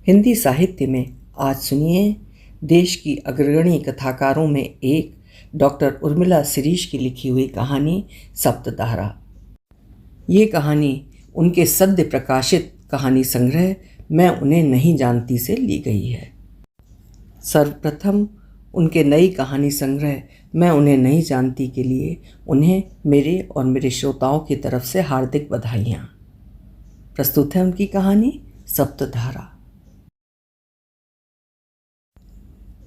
हिंदी साहित्य में आज सुनिए देश की अग्रणी कथाकारों में एक डॉक्टर उर्मिला शिरीष की लिखी हुई कहानी सप्तधारा। ये कहानी उनके सद्य प्रकाशित कहानी संग्रह मैं उन्हें नहीं जानती से ली गई है। सर्वप्रथम उनके नई कहानी संग्रह मैं उन्हें नहीं जानती के लिए उन्हें मेरे और मेरे श्रोताओं की तरफ से हार्दिक बधाइयाँ। प्रस्तुत है उनकी कहानी सप्तधारा।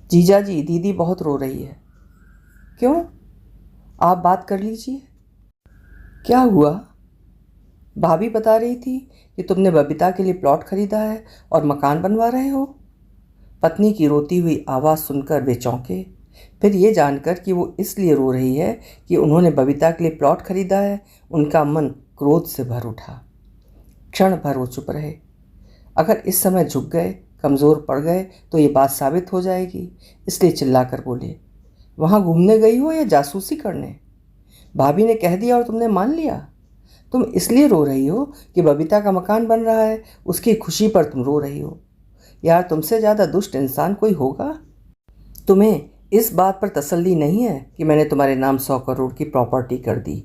जीजा जी, दीदी बहुत रो रही है। क्यों? आप बात कर लीजिए। क्या हुआ? भाभी बता रही थी कि तुमने बबीता के लिए प्लॉट खरीदा है और मकान बनवा रहे हो। पत्नी की रोती हुई आवाज़ सुनकर वे चौंके, फिर ये जानकर कि वो इसलिए रो रही है कि उन्होंने बबीता के लिए प्लॉट खरीदा है। उनका मन क्रोध से भर उठा। क्षण भर वो चुप रहे। अगर इस समय झुक गए, कमज़ोर पड़ गए तो ये बात साबित हो जाएगी, इसलिए चिल्लाकर बोले, वहाँ घूमने गई हो या जासूसी करने? भाभी ने कह दिया और तुमने मान लिया? तुम इसलिए रो रही हो कि बबीता का मकान बन रहा है, उसकी खुशी पर तुम रो रही हो। यार, तुमसे ज़्यादा दुष्ट इंसान कोई होगा? तुम्हें इस बात पर तसल्ली नहीं है कि मैंने तुम्हारे नाम 100 करोड़ की प्रॉपर्टी कर दी,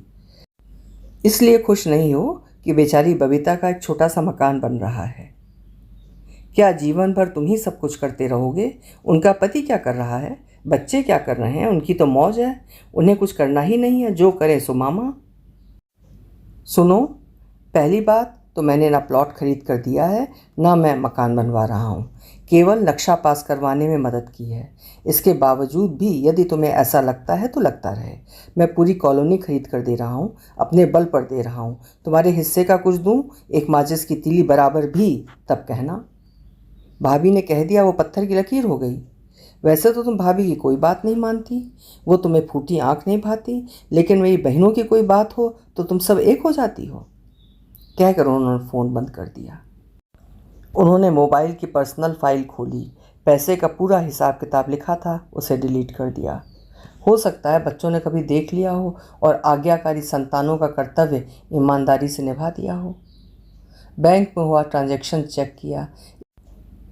इसलिए खुश नहीं हो कि बेचारी बबीता का एक छोटा सा मकान बन रहा है। क्या जीवन भर तुम ही सब कुछ करते रहोगे? उनका पति क्या कर रहा है? बच्चे क्या कर रहे हैं? उनकी तो मौज है, उन्हें कुछ करना ही नहीं है, जो करें सो मामा। सुनो, पहली बात तो मैंने ना प्लॉट खरीद कर दिया है, ना मैं मकान बनवा रहा हूँ। केवल नक्शा पास करवाने में मदद की है। इसके बावजूद भी यदि तुम्हें ऐसा लगता है तो लगता रहे। मैं पूरी कॉलोनी खरीद कर दे रहा हूँ, अपने बल पर दे रहा हूँ। तुम्हारे हिस्से का कुछ दूँ, एक माचिस की तीली बराबर भी, तब कहना। भाभी ने कह दिया वो पत्थर की लकीर हो गई। वैसे तो तुम भाभी की कोई बात नहीं मानती, वो तुम्हें फूटी आंख नहीं भाती, लेकिन मेरी बहनों की कोई बात हो तो तुम सब एक हो जाती हो। कहकर उन्होंने फ़ोन बंद कर दिया। उन्होंने मोबाइल की पर्सनल फाइल खोली। पैसे का पूरा हिसाब किताब लिखा था, उसे डिलीट कर दिया। हो सकता है बच्चों ने कभी देख लिया हो और आज्ञाकारी संतानों का कर्तव्य ईमानदारी से निभा दिया हो। बैंक में हुआ ट्रांजैक्शन चेक किया।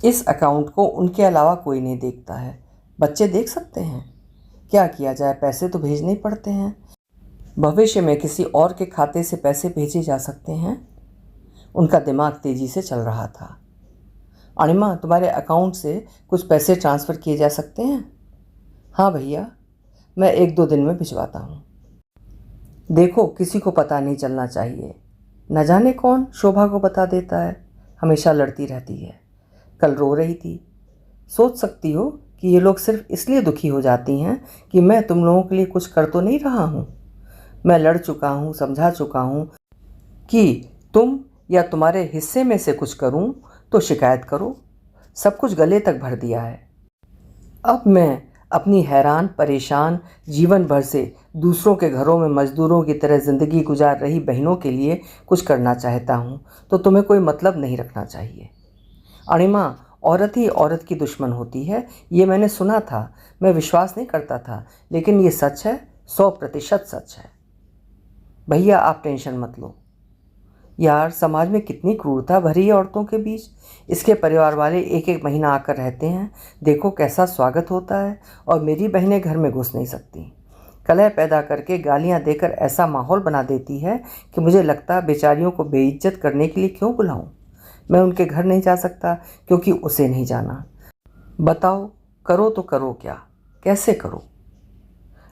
इस अकाउंट को उनके अलावा कोई नहीं देखता है। बच्चे देख सकते हैं। क्या किया जाए, पैसे तो भेजने ही पड़ते हैं। भविष्य में किसी और के खाते से पैसे भेजे जा सकते हैं। उनका दिमाग तेजी से चल रहा था। अणिमा, तुम्हारे अकाउंट से कुछ पैसे ट्रांसफ़र किए जा सकते हैं? हाँ भैया, मैं 1-2 दिन में भिजवाता हूँ। देखो, किसी को पता नहीं चलना चाहिए। न जाने कौन शोभा को बता देता है, हमेशा लड़ती रहती है। कल रो रही थी। सोच सकती हो कि ये लोग सिर्फ इसलिए दुखी हो जाती हैं कि मैं तुम लोगों के लिए कुछ कर तो नहीं रहा हूँ। मैं लड़ चुका हूँ, समझा चुका हूँ कि तुम या तुम्हारे हिस्से में से कुछ करूँ तो शिकायत करो। सब कुछ गले तक भर दिया है। अब मैं अपनी हैरान परेशान जीवन भर से दूसरों के घरों में मजदूरों की तरह ज़िंदगी गुजार रही बहनों के लिए कुछ करना चाहता हूँ, तो तुम्हें कोई मतलब नहीं रखना चाहिए। अणिमा, औरत ही औरत की दुश्मन होती है, ये मैंने सुना था। मैं विश्वास नहीं करता था, लेकिन ये सच है, 100% सच है। भैया, आप टेंशन मत लो। यार, समाज में कितनी क्रूरता भरी है औरतों के बीच। इसके परिवार वाले 1-1 महीना आकर रहते हैं, देखो कैसा स्वागत होता है, और मेरी बहनें घर में घुस नहीं सकती। कलह पैदा करके गालियां देकर ऐसा माहौल बना देती है कि मुझे लगता है बेचारियों को बेइज्जत करने के लिए क्यों बुलाऊं। मैं उनके घर नहीं जा सकता क्योंकि उसे नहीं जाना। बताओ, करो तो करो क्या, कैसे करो?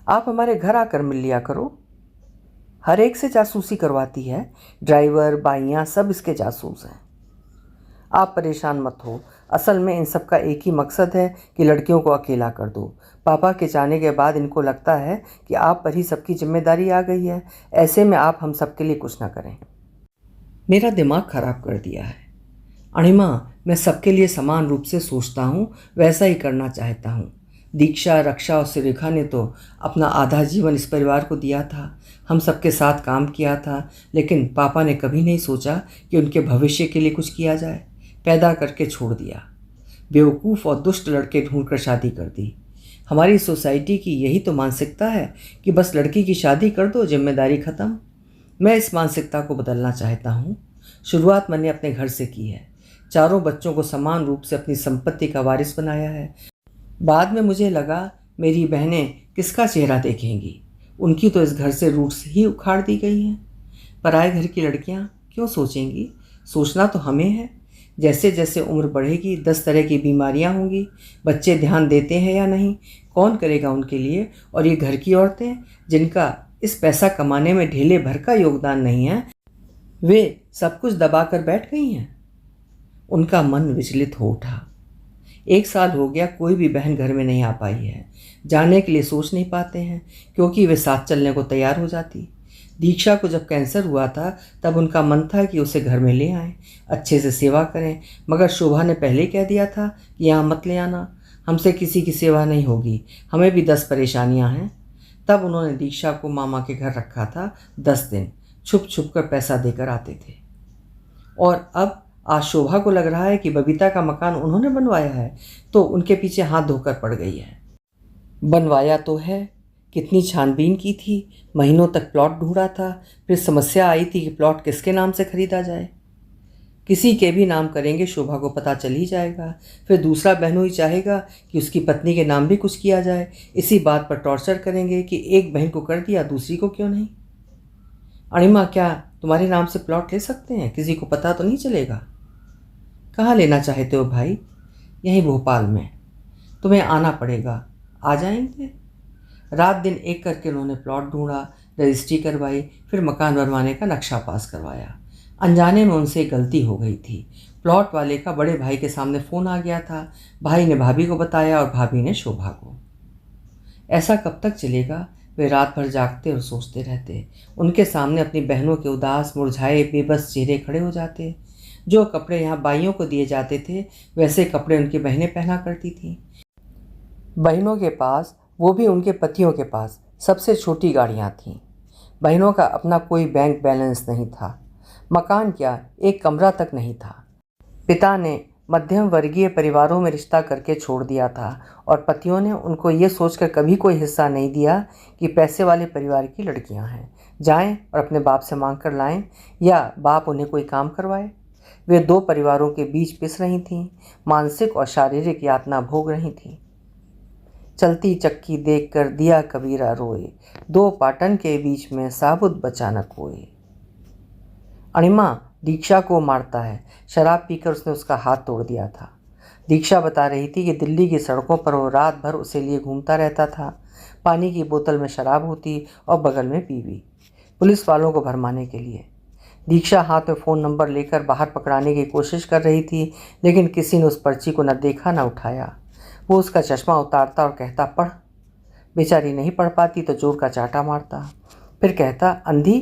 आप हमारे घर आकर मिल लिया करो। हर एक से जासूसी करवाती है, ड्राइवर, बाइयाँ सब इसके जासूस हैं। आप परेशान मत हो, असल में इन सब का एक ही मकसद है कि लड़कियों को अकेला कर दो। पापा के जाने के बाद इनको लगता है कि आप पर ही सबकी जिम्मेदारी आ गई है। ऐसे में आप हम सबके लिए कुछ ना करें। मेरा दिमाग खराब कर दिया है। अणिमा, मैं सबके लिए समान रूप से सोचता हूँ, वैसा ही करना चाहता हूँ। दीक्षा, रक्षा और सुरेखा ने तो अपना आधा जीवन इस परिवार को दिया था। हम सबके साथ काम किया था, लेकिन पापा ने कभी नहीं सोचा कि उनके भविष्य के लिए कुछ किया जाए। पैदा करके छोड़ दिया। बेवकूफ़ और दुष्ट लड़के ढूंढकर शादी कर दी। हमारी सोसाइटी की यही तो मानसिकता है कि बस लड़की की शादी कर दो, जिम्मेदारी ख़त्म। मैं इस मानसिकता को बदलना चाहता हूँ। शुरुआत मैंने अपने घर से की है। चारों बच्चों को समान रूप से अपनी संपत्ति का वारिस बनाया है। बाद में मुझे लगा मेरी बहनें किसका चेहरा देखेंगी, उनकी तो इस घर से रूट्स ही उखाड़ दी गई हैं। पराए घर की लड़कियां क्यों सोचेंगी, सोचना तो हमें है। जैसे जैसे उम्र बढ़ेगी 10 तरह की बीमारियां होंगी। बच्चे ध्यान देते हैं या नहीं, कौन करेगा उनके लिए। और ये घर की औरतें जिनका इस पैसा कमाने में ढेले भर का योगदान नहीं है, वे सब कुछ दबा कर बैठ गई हैं। उनका मन विचलित हो उठा। 1 साल हो गया कोई भी बहन घर में नहीं आ पाई है। जाने के लिए सोच नहीं पाते हैं क्योंकि वे साथ चलने को तैयार हो जाती। दीक्षा को जब कैंसर हुआ था तब उनका मन था कि उसे घर में ले आएं, अच्छे से सेवा करें, मगर शोभा ने पहले कह दिया था कि यहाँ मत ले आना, हमसे किसी की सेवा नहीं होगी, हमें भी 10 परेशानियाँ हैं। तब उन्होंने दीक्षा को मामा के घर रखा था। 10 दिन छुप छुप कर पैसा देकर आते थे। और अब आज शोभा को लग रहा है कि बबीता का मकान उन्होंने बनवाया है तो उनके पीछे हाथ धोकर पड़ गई है। बनवाया तो है, कितनी छानबीन की थी, महीनों तक प्लॉट ढूंढा था, फिर समस्या आई थी कि प्लॉट किसके नाम से खरीदा जाए। किसी के भी नाम करेंगे शोभा को पता चल ही जाएगा। फिर दूसरा बहनोई चाहेगा कि उसकी पत्नी के नाम भी कुछ किया जाए। इसी बात पर टॉर्चर करेंगे कि एक बहन को कर दिया दूसरी को क्यों नहीं। अणिमा, क्या तुम्हारे नाम से प्लॉट ले सकते हैं, किसी को पता तो नहीं चलेगा। कहाँ लेना चाहते हो भाई? यहीं भोपाल में। तुम्हें आना पड़ेगा। आ जाएंगे। रात दिन एक करके उन्होंने प्लॉट ढूंढा, रजिस्ट्री करवाई, फिर मकान बनवाने का नक्शा पास करवाया। अनजाने में उनसे गलती हो गई थी। प्लॉट वाले का बड़े भाई के सामने फ़ोन आ गया था। भाई ने भाभी को बताया और भाभी ने शोभा को। ऐसा कब तक चलेगा? वे रात भर जागते और सोचते रहते। उनके सामने अपनी बहनों के उदास, मुरझाए, बेबस चेहरे खड़े हो जाते। जो कपड़े यहाँ बाइयों को दिए जाते थे वैसे कपड़े उनकी बहनें पहना करती थीं। बहनों के पास, वो भी उनके पतियों के पास, सबसे छोटी गाड़ियाँ थीं। बहनों का अपना कोई बैंक बैलेंस नहीं था। मकान क्या, एक कमरा तक नहीं था। पिता ने मध्यम वर्गीय परिवारों में रिश्ता करके छोड़ दिया था और पतियों ने उनको ये सोचकर कभी कोई हिस्सा नहीं दिया कि पैसे वाले परिवार की लड़कियां हैं, जाएं और अपने बाप से मांग कर लाएं या बाप उन्हें कोई काम करवाए। वे 2 परिवारों के बीच पिस रही थीं, मानसिक और शारीरिक यातना भोग रही थीं। चलती चक्की देखकर दिया कबीरा रोए, 2 पाटन के बीच में साबुत बचा न कोई। अणिमा दीक्षा को मारता है, शराब पीकर उसने उसका हाथ तोड़ दिया था। दीक्षा बता रही थी कि दिल्ली की सड़कों पर वो रात भर उसे लिए घूमता रहता था। पानी की बोतल में शराब होती और बगल में बीवी, पुलिस वालों को भरमाने के लिए। दीक्षा हाथ में फ़ोन नंबर लेकर बाहर पकड़ाने की कोशिश कर रही थी, लेकिन किसी ने उस पर्ची को न देखा न उठाया। वो उसका चश्मा उतारता और कहता, पढ़। बेचारी नहीं पढ़ पाती तो जोर का चाटा मारता। फिर कहता, अंधी,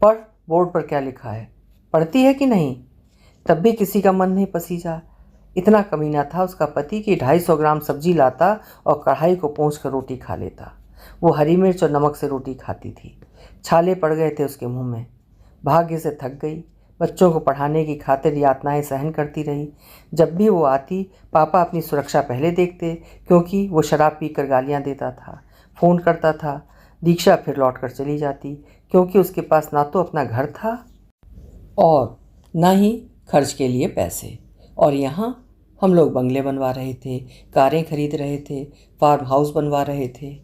पढ़, बोर्ड पर क्या लिखा है, पढ़ती है कि नहीं। तब भी किसी का मन नहीं पसीजा। इतना कमीना था उसका पति कि 250 ग्राम सब्जी लाता और कढ़ाई को पोंछ कर रोटी खा लेता। वो हरी मिर्च और नमक से रोटी खाती थी। छाले पड़ गए थे उसके मुंह में। भाग्य से थक गई, बच्चों को पढ़ाने की खातिर यातनाएं सहन करती रही। जब भी वो आती, पापा अपनी सुरक्षा पहले देखते क्योंकि वो शराब पीकर गालियां देता था, फ़ोन करता था। दीक्षा फिर लौट कर चली जाती क्योंकि उसके पास ना तो अपना घर था और ना ही खर्च के लिए पैसे। और यहाँ हम लोग बंगले बनवा रहे थे, कारें खरीद रहे थे, फार्म हाउस बनवा रहे थे।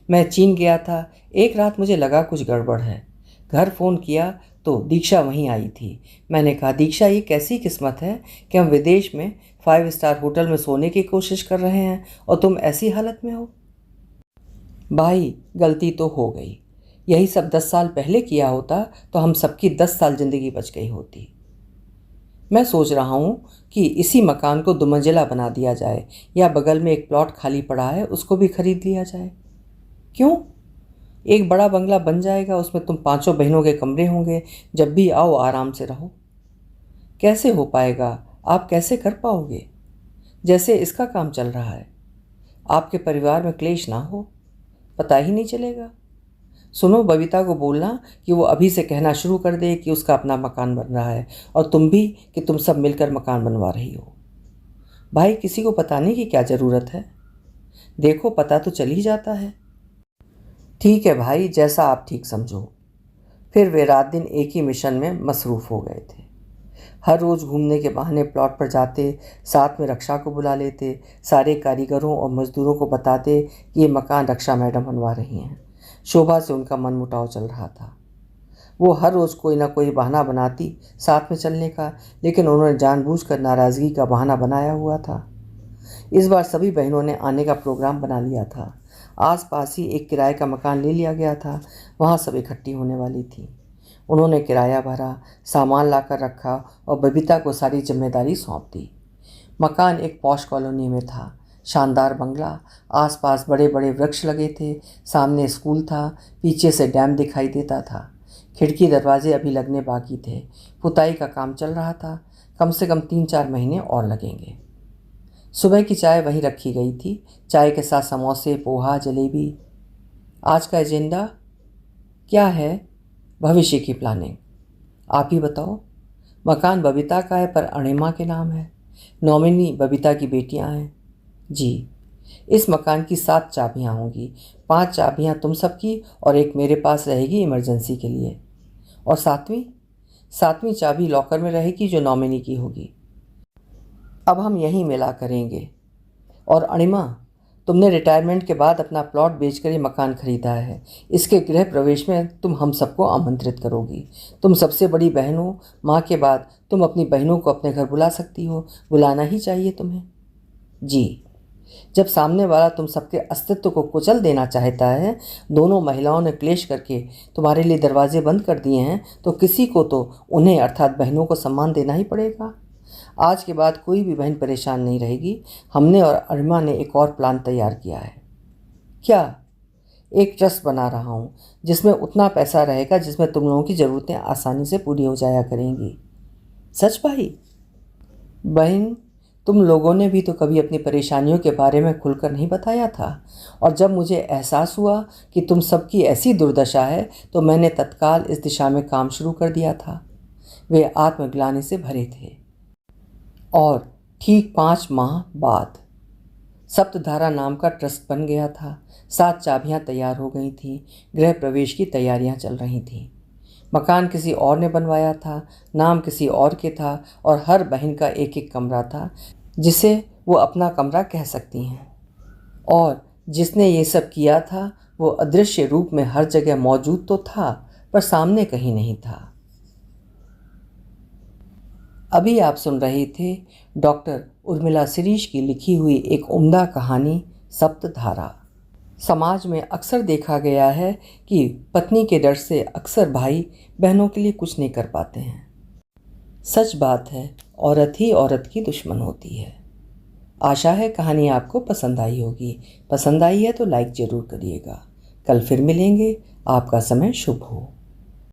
मैं चीन गया था। एक रात मुझे लगा कुछ गड़बड़ है। घर फ़ोन किया तो दीक्षा वहीं आई थी। मैंने कहा, दीक्षा, ये कैसी किस्मत है कि हम विदेश में 5 स्टार होटल में सोने की कोशिश कर रहे हैं और तुम ऐसी हालत में हो। भाई, गलती तो हो गई। यही सब 10 साल पहले किया होता तो हम सबकी 10 साल ज़िंदगी बच गई होती। मैं सोच रहा हूँ कि इसी मकान को 2 मंजिला बना दिया जाए या बगल में एक प्लॉट खाली पड़ा है उसको भी खरीद लिया जाए। क्यों? एक बड़ा बंगला बन जाएगा, उसमें तुम 5 बहनों के कमरे होंगे, जब भी आओ आराम से रहो। कैसे हो पाएगा? आप कैसे कर पाओगे? जैसे इसका काम चल रहा है। आपके परिवार में क्लेश ना हो, पता ही नहीं चलेगा। सुनो, बबीता को बोलना कि वो अभी से कहना शुरू कर दे कि उसका अपना मकान बन रहा है और तुम भी कि तुम सब मिलकर मकान बनवा रही हो। भाई, किसी को बताने की क्या ज़रूरत है? देखो, पता तो चल ही जाता है। ठीक है भाई, जैसा आप ठीक समझो। फिर वे रात दिन एक ही मिशन में मसरूफ़ हो गए थे। हर रोज़ घूमने के बहाने प्लॉट पर जाते, साथ में रक्षा को बुला लेते, सारे कारीगरों और मज़दूरों को बताते कि ये मकान रक्षा मैडम बनवा रही हैं। शोभा से उनका मन मुटाव चल रहा था। वो हर रोज़ कोई ना कोई बहाना बनाती साथ में चलने का, लेकिन उन्होंने जानबूझकर नाराज़गी का बहाना बनाया हुआ था। इस बार सभी बहनों ने आने का प्रोग्राम बना लिया था। आसपास ही एक किराए का मकान ले लिया गया था, वहाँ सब इकट्ठी होने वाली थी। उन्होंने किराया भरा, सामान लाकर रखा और बबीता को सारी जिम्मेदारी सौंप दी। मकान एक पॉश कॉलोनी में था। शानदार बंगला, आसपास बड़े बड़े वृक्ष लगे थे, सामने स्कूल था, पीछे से डैम दिखाई देता था। खिड़की दरवाजे अभी लगने बाकी थे। पुताई का काम चल रहा था। कम से कम 3-4 महीने और लगेंगे। सुबह की चाय वहीं रखी गई थी, चाय के साथ समोसे, पोहा, जलेबी। आज का एजेंडा क्या है? भविष्य की प्लानिंग। आप ही बताओ। मकान बबीता का है पर अणिमा के नाम है। नॉमिनी बबीता की बेटियां हैं। जी। इस मकान की 7 चाबियां होंगी। 5 चाबियां तुम सबकी और एक मेरे पास रहेगी इमरजेंसी के लिए। और 7वीं चाबी लॉकर में रहेगी जो नॉमिनी की होगी। अब हम यहीं मिला करेंगे। और अणिमा, तुमने रिटायरमेंट के बाद अपना प्लॉट बेचकर ये मकान खरीदा है। इसके गृह प्रवेश में तुम हम सबको आमंत्रित करोगी। तुम सबसे बड़ी बहन हो, माँ के बाद तुम अपनी बहनों को अपने घर बुला सकती हो। बुलाना ही चाहिए तुम्हें। जी। जब सामने वाला तुम सबके अस्तित्व को कुचल देना चाहता है, दोनों महिलाओं ने क्लेश करके तुम्हारे लिए दरवाजे बंद कर दिए हैं, तो किसी को तो उन्हें अर्थात बहनों को सम्मान देना ही पड़ेगा। आज के बाद कोई भी बहन परेशान नहीं रहेगी। हमने और अणिमा ने एक और प्लान तैयार किया है। क्या? एक ट्रस्ट बना रहा हूँ जिसमें उतना पैसा रहेगा जिसमें तुम लोगों की ज़रूरतें आसानी से पूरी हो जाया करेंगी। सच भाई? बहन, तुम लोगों ने भी तो कभी अपनी परेशानियों के बारे में खुलकर नहीं बताया था, और जब मुझे एहसास हुआ कि तुम सबकी ऐसी दुर्दशा है तो मैंने तत्काल इस दिशा में काम शुरू कर दिया था। वे आत्मग्लानि से भरे थे। और ठीक 5 माह बाद सप्तधारा नाम का ट्रस्ट बन गया था। 7 चाबियां तैयार हो गई थीं। गृह प्रवेश की तैयारियां चल रही थीं। मकान किसी और ने बनवाया था, नाम किसी और के था, और हर बहन का एक एक कमरा था जिसे वो अपना कमरा कह सकती हैं। और जिसने ये सब किया था वो अदृश्य रूप में हर जगह मौजूद तो था, पर सामने कहीं नहीं था। अभी आप सुन रहे थे डॉक्टर उर्मिला शिरीष की लिखी हुई एक उम्दा कहानी सप्तधारा। समाज में अक्सर देखा गया है कि पत्नी के डर से अक्सर भाई बहनों के लिए कुछ नहीं कर पाते हैं। सच बात है, औरत ही औरत की दुश्मन होती है। आशा है कहानी आपको पसंद आई होगी। पसंद आई है तो लाइक ज़रूर करिएगा। कल फिर मिलेंगे। आपका समय शुभ हो।